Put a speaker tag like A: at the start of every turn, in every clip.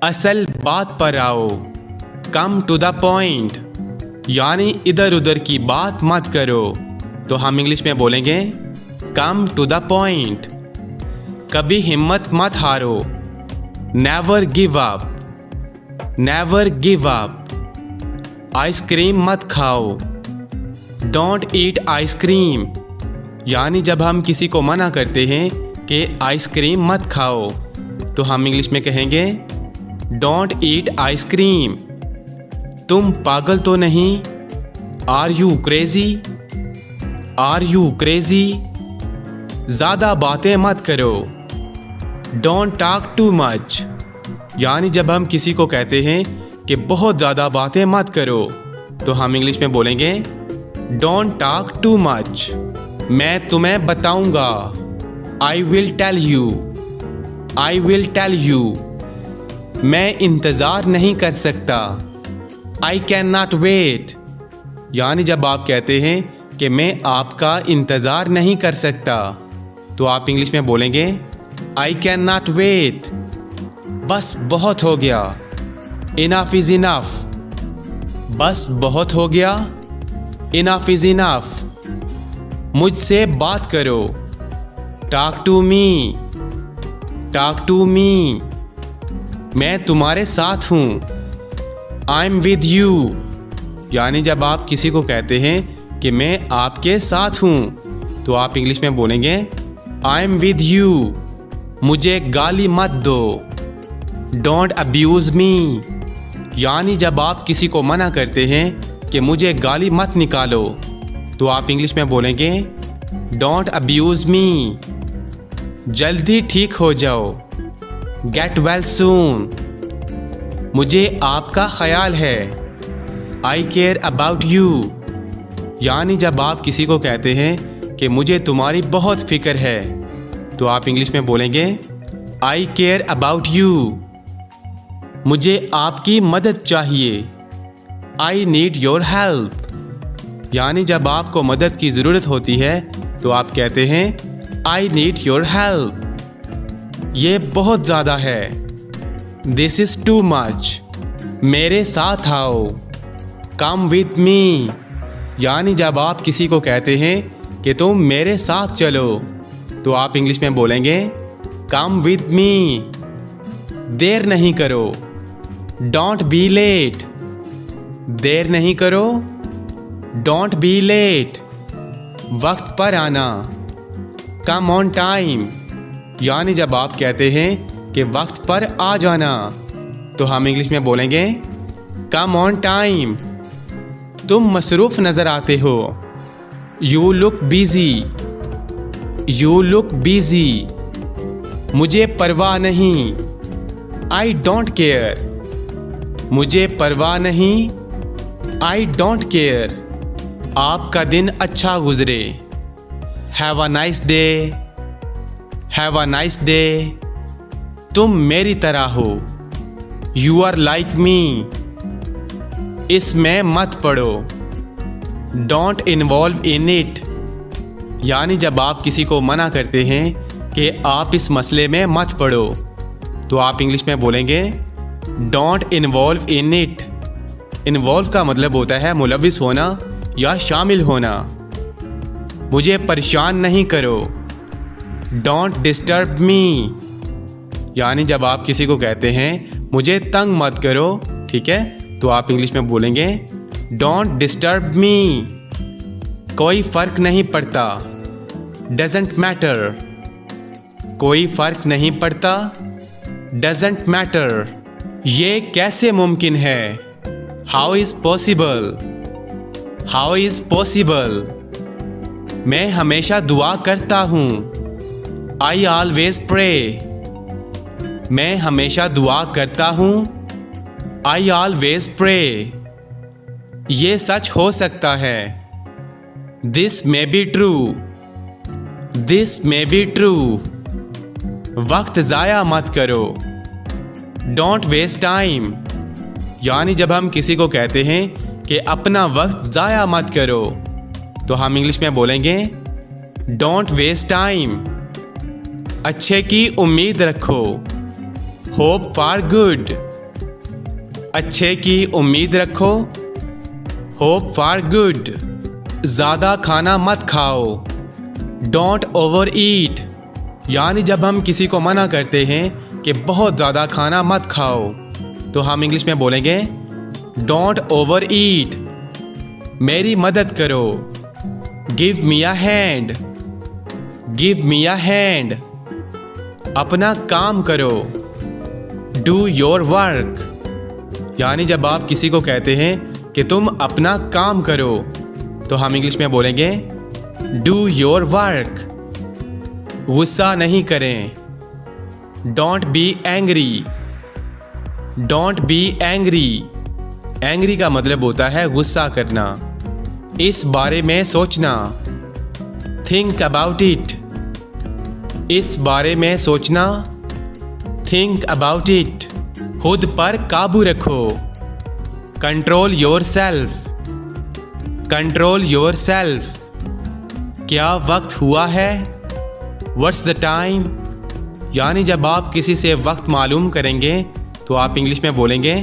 A: असल बात पर आओ। कम टू द पॉइंट, यानी इधर उधर की बात मत करो। तो हम इंग्लिश में बोलेंगे कम टू द पॉइंट। कभी हिम्मत मत हारो। Never give up, never give up. Ice cream मत खाओ। डोंट ईट आइसक्रीम, यानी जब हम किसी को मना करते हैं कि आइसक्रीम मत खाओ, तो हम इंग्लिश में कहेंगे डोंट ईट आइसक्रीम। तुम पागल तो नहीं? Are you crazy, are you crazy. ज़्यादा बातें मत करो। डोंट टॉक टू मच, यानी जब हम किसी को कहते हैं कि बहुत ज़्यादा बातें मत करो, तो हम इंग्लिश में बोलेंगे डोंट टॉक टू मच। मैं तुम्हें बताऊंगा। I will tell you, I will tell you. मैं इंतज़ार नहीं कर सकता। आई कैन नॉट वेट, यानी जब आप कहते हैं कि मैं आपका इंतज़ार नहीं कर सकता, तो आप इंग्लिश में बोलेंगे आई कैन नॉट वेट। बस बहुत हो गया। इनफ इज़ इनफ, बस बहुत हो गया। Enough is enough. मुझसे बात करो। Talk to me, talk to me. मैं तुम्हारे साथ हूँ। आई एम विद यू, यानी जब आप किसी को कहते हैं कि मैं आपके साथ हूँ, तो आप इंग्लिश में बोलेंगे आई एम विद यू। मुझे गाली मत दो। डोंट अब्यूज़ मी, यानी जब आप किसी को मना करते हैं कि मुझे गाली मत निकालो, तो आप इंग्लिश में बोलेंगे डोंट अब्यूज़ मी। जल्दी ठीक हो जाओ। Get well soon. मुझे आपका ख्याल है। आई केयर अबाउट यू, यानी जब आप किसी को कहते हैं कि मुझे तुम्हारी बहुत फिक्र है, तो आप इंग्लिश में बोलेंगे आई केयर अबाउट यू। मुझे आपकी मदद चाहिए। आई नीड योर हेल्प, यानी जब आपको मदद की ज़रूरत होती है, तो आप कहते हैं आई नीड योर हेल्प। ये बहुत ज़्यादा है। This is too much. मेरे साथ आओ। कम विद मी, यानी जब आप किसी को कहते हैं कि तुम मेरे साथ चलो, तो आप इंग्लिश में बोलेंगे कम विद मी। देर नहीं करो। डोंट बी लेट, देर नहीं करो। Don't be late. वक्त पर आना। कम ऑन टाइम, यानी जब आप कहते हैं कि वक्त पर आ जाना, तो हम इंग्लिश में बोलेंगे कम ऑन टाइम। तुम मसरूफ़ नज़र आते हो। You look busy, you look busy. मुझे परवाह नहीं। आई डोंट केयर, मुझे परवाह नहीं। I don't care. आपका दिन अच्छा गुजरे। Have a nice day, have a nice day. तुम मेरी तरह हो। You are like me. इसमें मत पड़ो। डोंट इन्वॉल्व इन इट, यानी जब आप किसी को मना करते हैं कि आप इस मसले में मत पड़ो, तो आप इंग्लिश में बोलेंगे don't involve in it. Involve का मतलब होता है मुलविस होना या शामिल होना। मुझे परेशान नहीं करो। डोंट डिस्टर्ब मी, यानी जब आप किसी को कहते हैं मुझे तंग मत करो, ठीक है, तो आप इंग्लिश में बोलेंगे डोंट डिस्टर्ब मी। कोई फ़र्क नहीं पड़ता। डजेंट मैटर, कोई फ़र्क नहीं पड़ता। Doesn't matter. ये कैसे मुमकिन है? How is possible, how is possible. मैं हमेशा दुआ करता हूँ। आई ऑलवेज प्रे, मैं हमेशा दुआ करता हूँ। I always pray. ये सच हो सकता है। This may be true, this may be true. वक्त ज़ाया मत करो। डोंट वेस्ट टाइम, यानी जब हम किसी को कहते हैं कि अपना वक्त ज़ाया मत करो, तो हम इंग्लिश में बोलेंगे डोंट वेस्ट टाइम। अच्छे की उम्मीद रखो। होप फॉर गुड, अच्छे की उम्मीद रखो। होप फॉर गुड, ज़्यादा खाना मत खाओ। डोंट ओवर ईट, यानी जब हम किसी को मना करते हैं कि बहुत ज़्यादा खाना मत खाओ, तो हम इंग्लिश में बोलेंगे डोंट ओवर ईट। मेरी मदद करो। Give me a hand, give me a hand. अपना काम करो। डू योर वर्क, यानी जब आप किसी को कहते हैं कि तुम अपना काम करो, तो हम इंग्लिश में बोलेंगे डू योर वर्क। गुस्सा नहीं करें। Don't be angry, don't be angry. Angry का मतलब होता है गुस्सा करना। इस बारे में सोचना। थिंक अबाउट इट, इस बारे में सोचना। Think about it. खुद पर काबू रखो। Control your self, control your self. क्या वक्त हुआ है? व्हाट्स द टाइम, यानी जब आप किसी से वक्त मालूम करेंगे तो आप इंग्लिश में बोलेंगे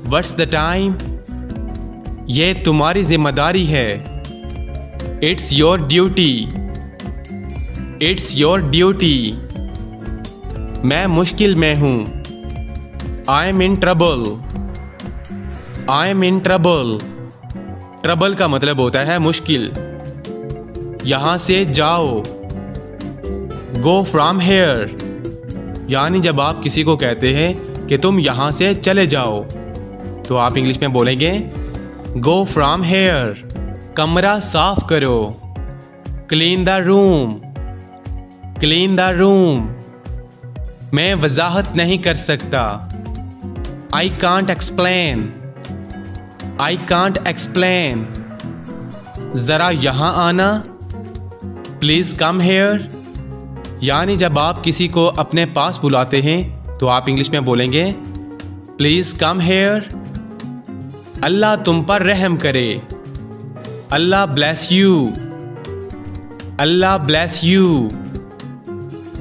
A: व्हाट्स द टाइम। ये तुम्हारी जिम्मेदारी है। It's your duty, it's your duty. मैं मुश्किल में हूँ। I M in trouble, I am in trouble. Trouble का मतलब होता है मुश्किल। यहाँ से जाओ। गो फ्रॉम हेयर, यानी जब आप किसी को कहते हैं कि तुम यहाँ से चले जाओ, तो आप इंग्लिश में बोलेंगे गो फ्रॉम हेयर। कमरा साफ करो। Clean the room, clean the room. मैं वजाहत नहीं कर सकता। I can't explain, I can't explain. ज़रा यहाँ आना। प्लीज़ कम हेयर, यानी जब आप किसी को अपने पास बुलाते हैं तो आप इंग्लिश में बोलेंगे प्लीज़ कम हेयर। अल्लाह तुम पर रहम करे। अल्लाह ब्लेस यू, अल्लाह ब्लेस यू।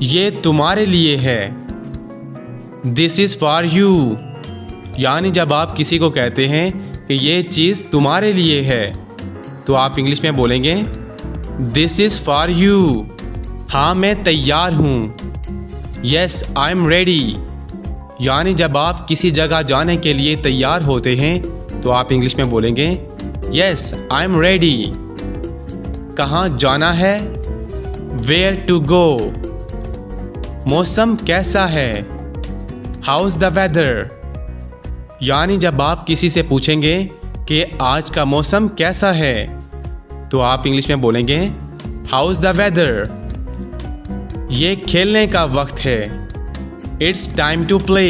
A: ये तुम्हारे लिए है। दिस इज़ फॉर यू, यानी जब आप किसी को कहते हैं कि ये चीज़ तुम्हारे लिए है, तो आप इंग्लिश में बोलेंगे दिस इज़ फॉर यू। हाँ मैं तैयार हूँ। यस आई एम रेडी, यानी जब आप किसी जगह जाने के लिए तैयार होते हैं तो आप इंग्लिश में बोलेंगे यस आई एम रेडी। कहाँ जाना है? Where to go. मौसम कैसा है? हाउस द वेदर, यानी जब आप किसी से पूछेंगे कि आज का मौसम कैसा है, तो आप इंग्लिश में बोलेंगे हाउस द वेदर। ये खेलने का वक्त है। It's time to play,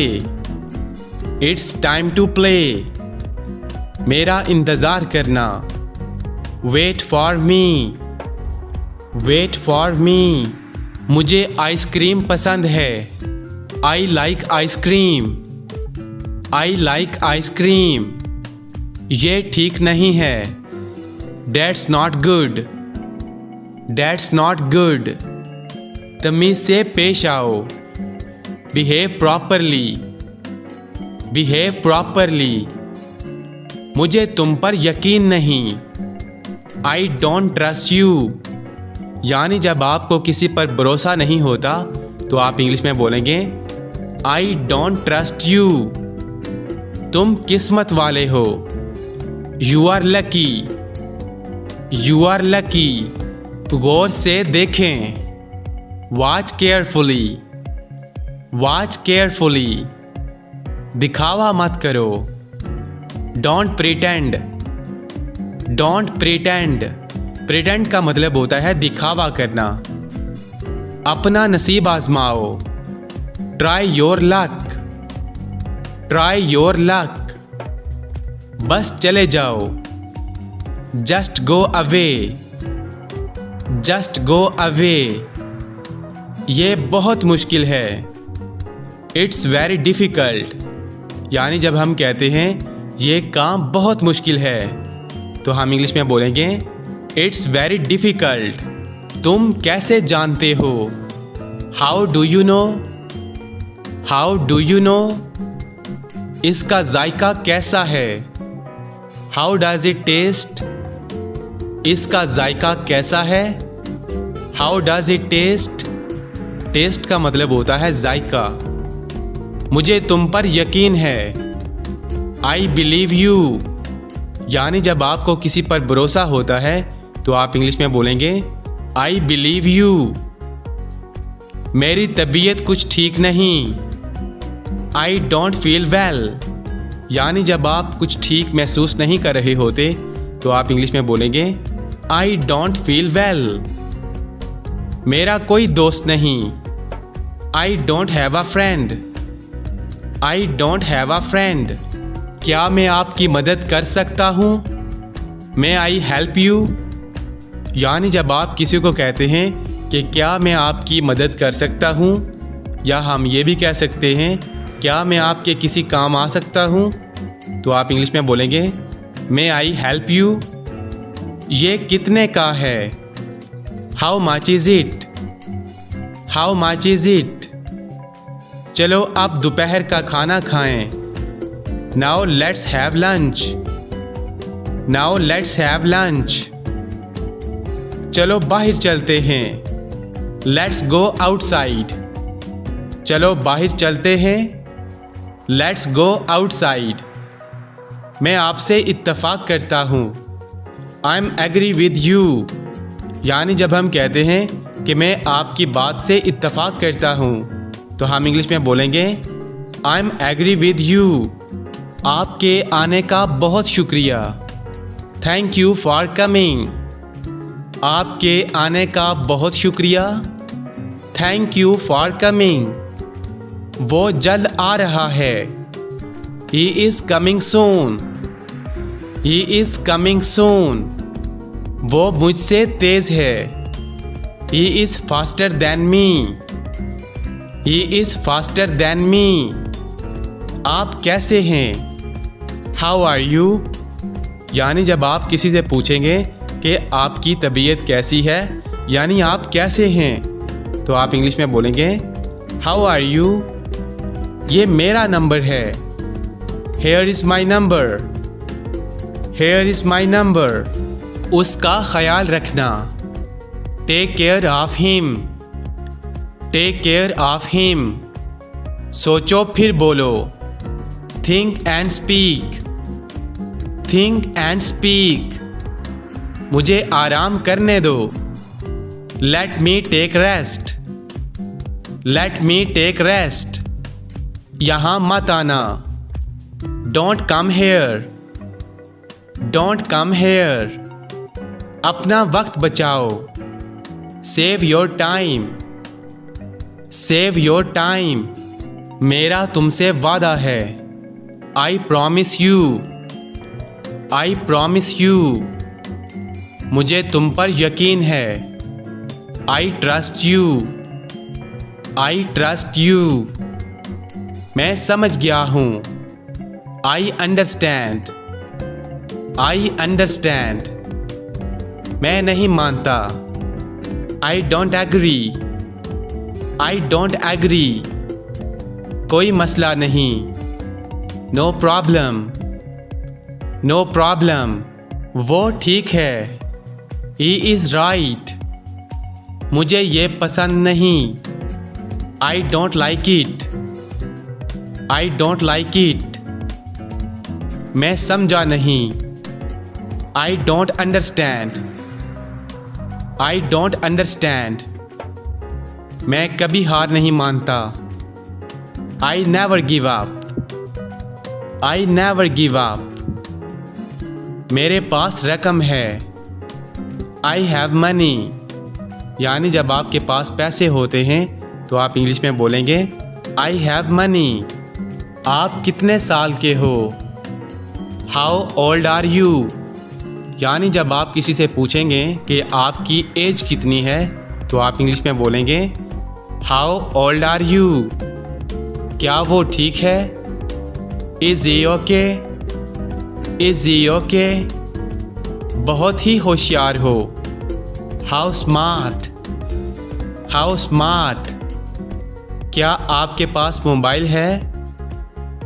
A: it's time to play. मेरा इंतज़ार करना। Wait for me, wait for me. मुझे आइसक्रीम पसंद है। I like ice cream, I like ice cream. ये ठीक नहीं है। That's not good, that's not good। तमीज़ से पेश आओ। Behave properly, behave properly। मुझे तुम पर यकीन नहीं। I don't trust you, यानी जब आपको किसी पर भरोसा नहीं होता तो आप इंग्लिश में बोलेंगे I don't trust you। तुम किस्मत वाले हो। You are lucky, you are lucky. गौर से देखें। Watch carefully, watch carefully. दिखावा मत करो। Don't pretend, don't pretend. Pretend का मतलब होता है दिखावा करना। अपना नसीब आजमाओ। Try your luck, try your luck. बस चले जाओ। Just go away, just go away. ये बहुत मुश्किल है। इट्स वेरी डिफ़िकल्ट, यानी जब हम कहते हैं ये काम बहुत मुश्किल है, तो हम इंग्लिश में बोलेंगे इट्स वेरी डिफ़िकल्ट। तुम कैसे जानते हो? How do you know, how do you know. इसका जायका कैसा है? How does it taste? इसका जायका कैसा है? How does it taste? Taste का मतलब होता है जायका। मुझे तुम पर यकीन है। आई बिलीव यू, यानी जब आपको किसी पर भरोसा होता है तो आप इंग्लिश में बोलेंगे आई बिलीव यू। मेरी तबीयत कुछ ठीक नहीं। आई डोंट फील वेल, यानी जब आप कुछ ठीक महसूस नहीं कर रहे होते तो आप इंग्लिश में बोलेंगे आई डोंट फील वेल। मेरा कोई दोस्त नहीं। I don't have a friend. I don't have a friend. क्या मैं आपकी मदद कर सकता हूँ? मे आई हेल्प यू, यानी जब आप किसी को कहते हैं कि क्या मैं आपकी मदद कर सकता हूँ, या हम ये भी कह सकते हैं क्या मैं आपके किसी काम आ सकता हूँ, तो आप इंग्लिश में बोलेंगे मे आई हेल्प यू। ये कितने का है? How much is it? How much is it? चलो अब दोपहर का खाना खाएं। Now let's have lunch. Now let's have lunch. चलो बाहर चलते हैं। Let's go outside. चलो बाहर चलते हैं। Let's go outside. मैं आपसे इत्तेफाक करता हूँ। I am agree with you, यानी जब हम कहते हैं कि मैं आपकी बात से इत्तेफाक करता हूँ तो हम इंग्लिश में बोलेंगे I am agree with you. आपके आने का बहुत शुक्रिया। Thank you for coming. आपके आने का बहुत शुक्रिया। Thank you for coming. वो जल्द आ रहा है। He is coming soon. He is coming soon. वो मुझसे तेज़ है। He is faster than me. He is faster than me. आप कैसे हैं? हाउ आर यू, यानी जब आप किसी से पूछेंगे कि आपकी तबीयत कैसी है, यानी आप कैसे हैं, तो आप इंग्लिश में बोलेंगे हाउ आर यू। ये मेरा नंबर है। Here is my number. Here is my number. उसका ख्याल रखना। Take care of him. Take care of him. सोचो फिर बोलो। Think and speak. Think and speak. मुझे आराम करने दो। Let me take rest. Let me take rest. यहाँ मत आना। Don't come here. Don't come here. अपना वक्त बचाओ। Save your time. Save your time. मेरा तुमसे वादा है। I promise you. I promise you. मुझे तुम पर यकीन है। I trust you. I trust you. मैं समझ गया हूँ। I understand. I understand. मैं नहीं मानता। I don't agree. I don't agree. कोई मसला नहीं। No problem. No problem. वो ठीक है। He is right. मुझे ये पसंद नहीं। I don't like it. I don't like it. मैं समझा नहीं। I don't understand. I don't understand. मैं कभी हार नहीं मानता। I never give up. I never give up. मेरे पास रकम है। आई हैव मनी, यानी जब आपके पास पैसे होते हैं तो आप इंग्लिश में बोलेंगे आई हैव मनी। आप कितने साल के हो? हाउ ओल्ड आर यू, यानी जब आप किसी से पूछेंगे कि आपकी एज कितनी है तो आप इंग्लिश में बोलेंगे हाउ ओल्ड आर यू। क्या वो ठीक है? Is he okay? Is he okay? बहुत ही होशियार हो। How smart. How smart. क्या आपके पास मोबाइल है?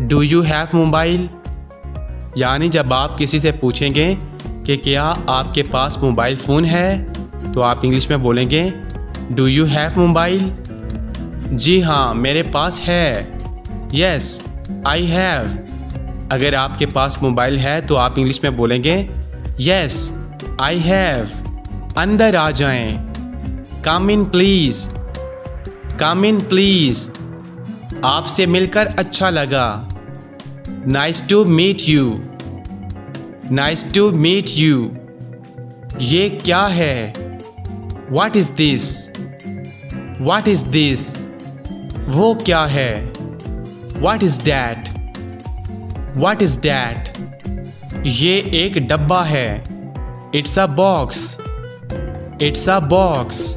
A: Do you have mobile? यानी जब आप किसी से पूछेंगे कि क्या आपके पास मोबाइल फ़ोन है, तो आप इंग्लिश में बोलेंगे डू यू हैव मोबाइल? जी हाँ, मेरे पास है। Yes I have. अगर आपके पास मोबाइल है तो आप इंग्लिश में बोलेंगे यस आई हैव। अंदर आ जाएं। Come in please. Come in please. आपसे मिलकर अच्छा लगा। Nice to meet you. Nice to meet you. ये क्या है? What is this? What is this? वो क्या है? What is that? What is that? ये एक डब्बा है। It's a box. It's a box.